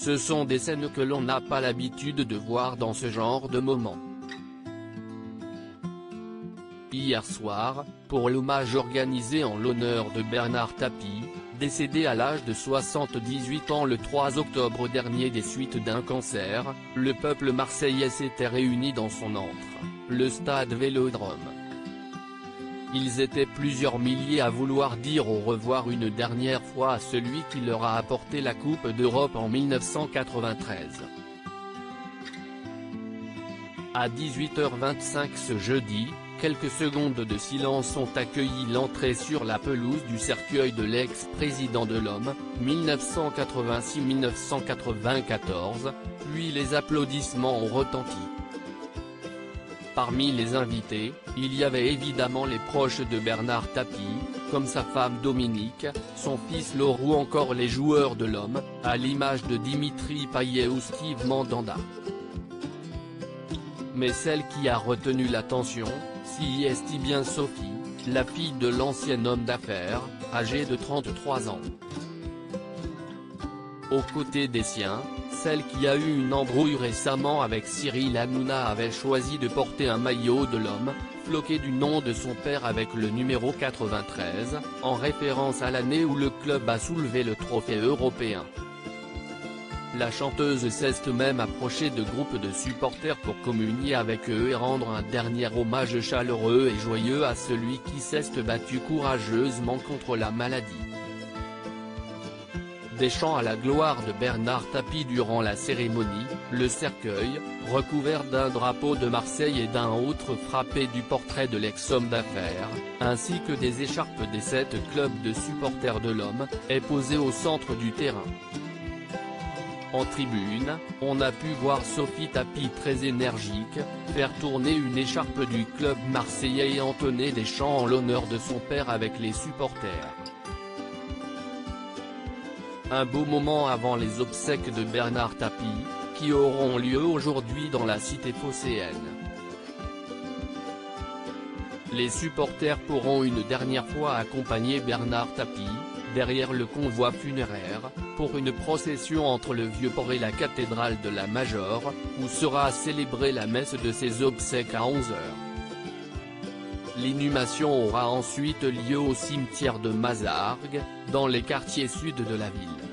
Ce sont des scènes que l'on n'a pas l'habitude de voir dans ce genre de moment. Hier soir, pour l'hommage organisé en l'honneur de Bernard Tapie, décédé à l'âge de 78 ans le 3 octobre dernier des suites d'un cancer, le peuple marseillais s'était réuni dans son antre, le stade Vélodrome. Ils étaient plusieurs milliers à vouloir dire au revoir une dernière fois à celui qui leur a apporté la Coupe d'Europe en 1993. À 18h25 ce jeudi, quelques secondes de silence ont accueilli l'entrée sur la pelouse du cercueil de l'ex-président de l'Homme, 1986-1994, puis les applaudissements ont retenti. Parmi les invités, il y avait évidemment les proches de Bernard Tapie, comme sa femme Dominique, son fils Laure ou encore les joueurs de l'Homme, à l'image de Dimitri Payet ou Steve Mandanda. Mais celle qui a retenu l'attention, c'est bien Sophie, la fille de l'ancien homme d'affaires, âgée de 33 ans. Aux côtés des siens, celle qui a eu une embrouille récemment avec Cyril Hanouna avait choisi de porter un maillot de l'Homme, floqué du nom de son père avec le numéro 93, en référence à l'année où le club a soulevé le trophée européen. La chanteuse s'est même approchée de groupes de supporters pour communier avec eux et rendre un dernier hommage chaleureux et joyeux à celui qui s'est battu courageusement contre la maladie. Des chants à la gloire de Bernard Tapie durant la cérémonie, le cercueil, recouvert d'un drapeau de Marseille et d'un autre frappé du portrait de l'ex-homme d'affaires, ainsi que des écharpes des 7 clubs de supporters de l'Homme, est posé au centre du terrain. En tribune, on a pu voir Sophie Tapie très énergique, faire tourner une écharpe du club marseillais et entonner des chants en l'honneur de son père avec les supporters. Un beau moment avant les obsèques de Bernard Tapie, qui auront lieu aujourd'hui dans la cité phocéenne. Les supporters pourront une dernière fois accompagner Bernard Tapie, derrière le convoi funéraire, pour une procession entre le Vieux-Port et la cathédrale de la Major, où sera célébrée la messe de ses obsèques à 11h. L'inhumation aura ensuite lieu au cimetière de Mazargues, dans les quartiers sud de la ville.